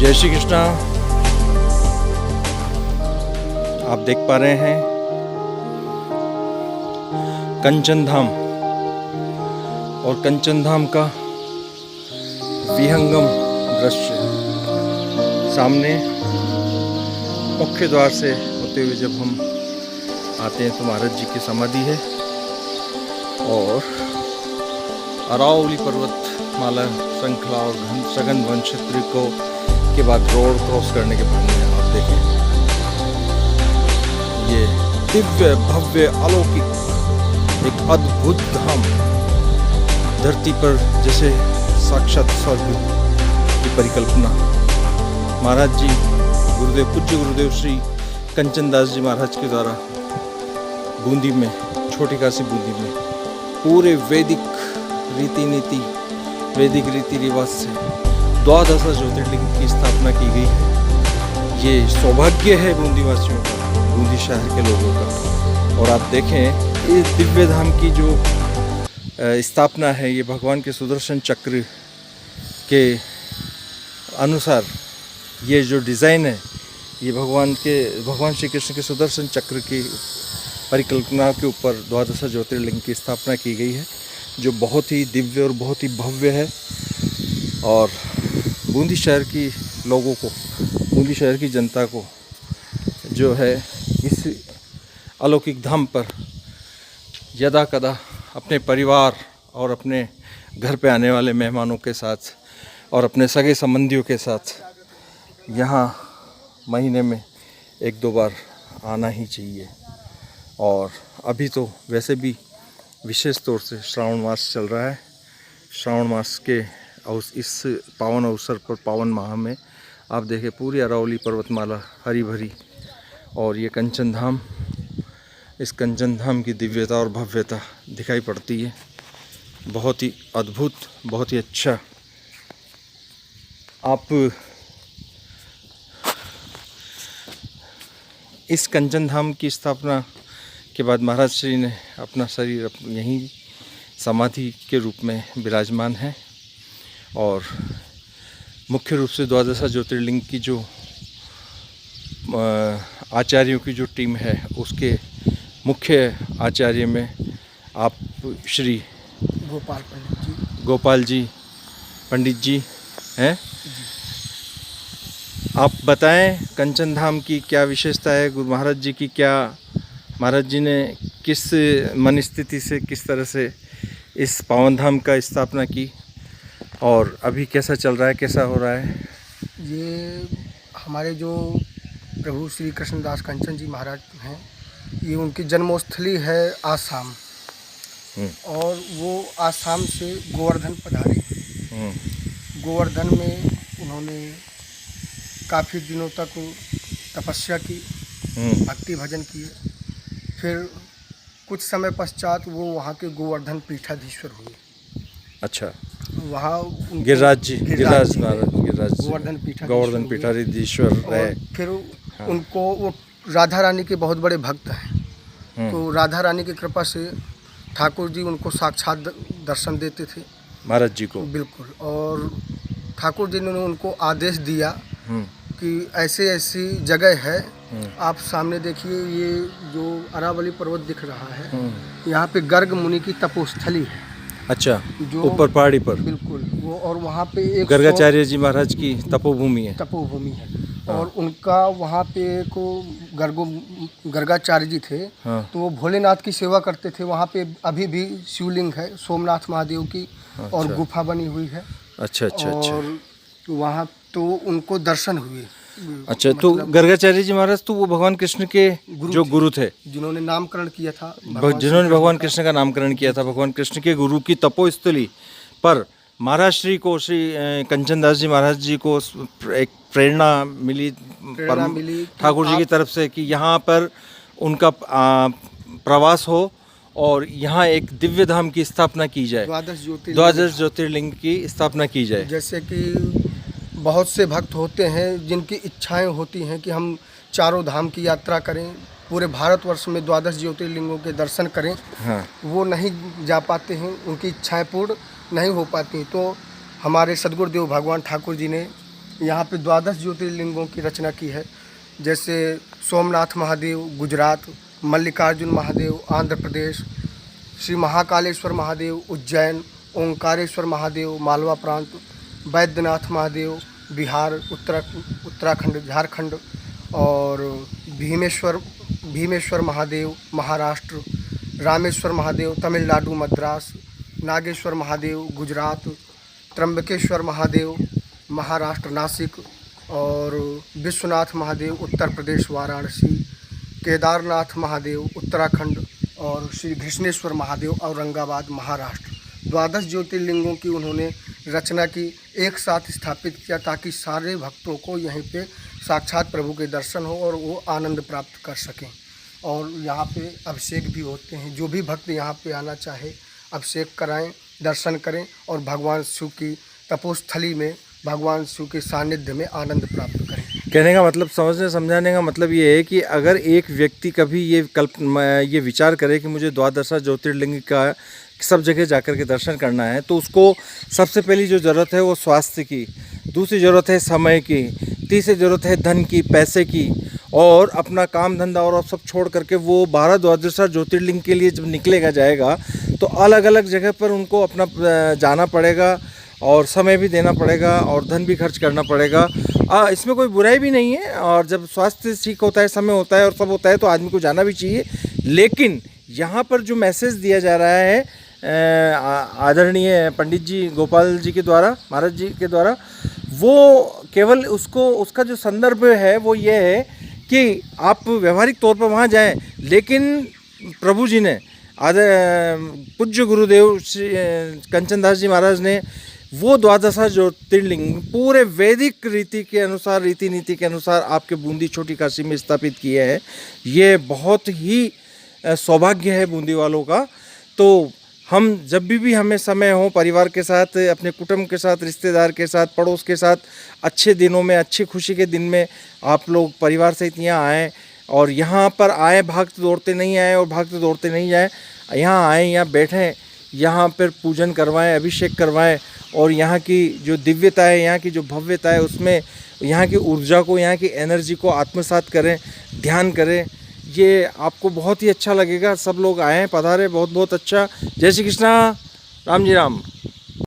जय श्री कृष्णा। आप देख पा रहे हैं कंचन धाम और कंचन धाम का विहंगम दृश्य। सामने मुख्य द्वार से होते हुए जब हम आते हैं तो महाराज जी की समाधि है और अरावली पर्वत माला श्रृंखला और सघन वन क्षेत्र को के बाद रोड क्रॉस करने के बाद में आप देखें ये दिव्य भव्य अलौकिक एक अद्भुत धाम धरती पर जैसे साक्षात स्वर्ग की परिकल्पना। महाराज जी गुरुदेव पूज्य गुरुदेव श्री कंचन दास जी महाराज के द्वारा बूंदी में छोटी काशी बूंदी में पूरे वैदिक रीति नीति वैदिक रीति रिवाज से 12 ज्योतिर्लिंग की स्थापना की गई है। ये सौभाग्य है बूंदी वासियों का, बूंदी शहर के लोगों का। और आप देखें इस दिव्य धाम की जो स्थापना है ये भगवान के सुदर्शन चक्र के अनुसार ये जो डिज़ाइन है ये भगवान श्री कृष्ण के सुदर्शन चक्र की परिकल्पना के ऊपर 12 ज्योतिर्लिंग की स्थापना की गई है जो बहुत ही दिव्य और बहुत ही भव्य है। और बूंदी शहर की लोगों को, बूंदी शहर की जनता को जो है इस अलौकिक धाम पर यदा कदा अपने परिवार और अपने घर पे आने वाले मेहमानों के साथ और अपने सगे संबंधियों के साथ यहाँ महीने में 1-2 बार आना ही चाहिए। और अभी तो वैसे भी विशेष तौर से श्रावण मास चल रहा है। श्रावण मास के इस पावन अवसर पर पावन माह में आप देखें पूरी अरावली पर्वतमाला हरी भरी और ये कंचन धाम, इस कंचन धाम की दिव्यता और भव्यता दिखाई पड़ती है। बहुत ही अद्भुत, बहुत ही अच्छा। आप इस कंचन धाम की स्थापना के बाद महाराज श्री ने अपना शरीर यहीं समाधि के रूप में विराजमान है। और मुख्य रूप से 12 ज्योतिर्लिंग की जो आचार्यों की जो टीम है उसके मुख्य आचार्य में आप श्री गोपाल जी पंडित जी हैं। आप बताएं कंचन धाम की क्या विशेषता है, गुरु महाराज जी की क्या, महाराज जी ने किस मन स्थिति से किस तरह से इस पावन धाम का स्थापना की और अभी कैसा चल रहा है, कैसा हो रहा है। ये हमारे जो प्रभु श्री कृष्णदास कंचन जी महाराज हैं, ये उनकी जन्मस्थली है आसाम और वो आसाम से गोवर्धन पधारे। गोवर्धन में उन्होंने काफ़ी दिनों तक तपस्या की, भक्ति भजन किए। फिर कुछ समय पश्चात वो वहाँ के गोवर्धन पीठाधीश्वर हुए। अच्छा, वहाँ गिरिराज महाराज गोवर्धन पीठाधीश्वर रहे। फिर उनको वो राधा रानी के बहुत बड़े भक्त हैं। तो राधा रानी की कृपा से ठाकुर जी उनको साक्षात दर्शन देते थे महाराज जी को। बिल्कुल। और ठाकुर जी ने उनको आदेश दिया कि ऐसे ऐसी जगह है, आप सामने देखिए, ये जो अरावली पर्वत दिख रहा है यहाँ पे गर्ग मुनि की तपोस्थली है। अच्छा, जो ऊपर पहाड़ी पर बिल्कुल वो, और वहाँ पे एक गर्गाचार्य जी महाराज की तपोभूमि है। और उनका वहाँ पे एक गर्गाचार्य जी थे। तो वो भोलेनाथ की सेवा करते थे। वहाँ पे अभी भी शिवलिंग है सोमनाथ महादेव की। और गुफा बनी हुई है। अच्छा। और वहाँ तो उनको दर्शन हुए। अच्छा, तो गर्गाचार्य जी महाराज तो वो भगवान कृष्ण के जो गुरु थे, जिन्होंने नामकरण किया था, जिन्होंने भगवान कृष्ण का नामकरण किया था। भगवान कृष्ण के गुरु की तपोस्थली पर महाराज श्री को, श्री कंचन दास जी महाराज जी को एक प्रेरणा मिली ठाकुर जी की तरफ से कि यहाँ पर उनका प्रवास हो और यहाँ एक दिव्य धाम की स्थापना की जाए, 12 ज्योतिर्लिंग की स्थापना की जाए। जैसे कि बहुत से भक्त होते हैं जिनकी इच्छाएं होती हैं कि हम चारों धाम की यात्रा करें, पूरे भारतवर्ष में 12 ज्योतिर्लिंगों के दर्शन करें। हाँ। वो नहीं जा पाते हैं, उनकी इच्छाएं पूर्ण नहीं हो पाती। तो हमारे सद्गुरुदेव भगवान ठाकुर जी ने यहाँ पे 12 ज्योतिर्लिंगों की रचना की है। जैसे सोमनाथ महादेव गुजरात, मल्लिकार्जुन महादेव आंध्र प्रदेश, श्री महाकालेश्वर महादेव उज्जैन, ओंकारेश्वर महादेव मालवा प्रांत, बैद्यनाथ महादेव बिहार, उत्तराखंड झारखंड, और भीमेश्वर महादेव महाराष्ट्र, रामेश्वर महादेव तमिलनाडु मद्रास, नागेश्वर महादेव गुजरात, त्र्यंबकेश्वर महादेव महाराष्ट्र नासिक, और विश्वनाथ महादेव उत्तर प्रदेश वाराणसी, केदारनाथ महादेव उत्तराखंड, और श्री घृष्णेश्वर महादेव औरंगाबाद महाराष्ट्र। 12 ज्योतिर्लिंगों की उन्होंने रचना की, एक साथ स्थापित किया ताकि सारे भक्तों को यहीं पे साक्षात प्रभु के दर्शन हो और वो आनंद प्राप्त कर सकें। और यहाँ पे अभिषेक भी होते हैं, जो भी भक्त यहाँ पे आना चाहे अभिषेक कराएं, दर्शन करें और भगवान शिव की तपोस्थली में भगवान शिव के सानिध्य में आनंद प्राप्त करें। कहने का मतलब, समझने समझाने का मतलब ये है कि अगर एक व्यक्ति कभी ये विचार करे कि मुझे 12 ज्योतिर्लिंग का सब जगह जाकर के दर्शन करना है, तो उसको सबसे पहली जो ज़रूरत है वो स्वास्थ्य की, दूसरी ज़रूरत है समय की, तीसरी ज़रूरत है धन की, पैसे की, और अपना काम धंधा और सब छोड़ करके वो 12 ज्योतिर्लिंग के लिए जब निकलेगा जाएगा तो अलग अलग जगह पर उनको अपना जाना पड़ेगा और समय भी देना पड़ेगा और धन भी खर्च करना पड़ेगा। इसमें कोई बुराई भी नहीं है, और जब स्वास्थ्य ठीक होता है, समय होता है और सब होता है तो आदमी को जाना भी चाहिए। लेकिन यहाँ पर जो मैसेज दिया जा रहा है आदरणीय पंडित जी गोपाल जी के द्वारा, महाराज जी के द्वारा, वो केवल उसका जो संदर्भ है वो ये है कि आप व्यवहारिक तौर पर वहाँ जाएं, लेकिन प्रभु जी ने पूज्य गुरुदेव श्री कंचन दास जी महाराज ने वो 12 ज्योतिर्लिंग पूरे वैदिक रीति के अनुसार, रीति नीति के अनुसार आपके बूंदी छोटी काशी में स्थापित किए हैं। ये बहुत ही सौभाग्य है बूंदी वालों का। तो हम जब भी हमें समय हो, परिवार के साथ, अपने कुटुंब के साथ, रिश्तेदार के साथ, पड़ोस के साथ, अच्छे दिनों में, अच्छी खुशी के दिन में आप लोग परिवार सहित यहाँ आएँ और यहाँ पर आए, भागते दौड़ते नहीं आए और भागते दौड़ते नहीं जाए, यहाँ आए, यहाँ बैठें, यहाँ पर पूजन करवाएं, अभिषेक करवाएं और यहाँ की जो दिव्यता है, यहाँ की जो भव्यता है, उसमें यहाँ की ऊर्जा को, यहाँ की एनर्जी को आत्मसात करें, ध्यान करें। ये आपको बहुत ही अच्छा लगेगा। सब लोग आएँ, पधारें, बहुत बहुत अच्छा। जय श्री कृष्णा, राम जी राम।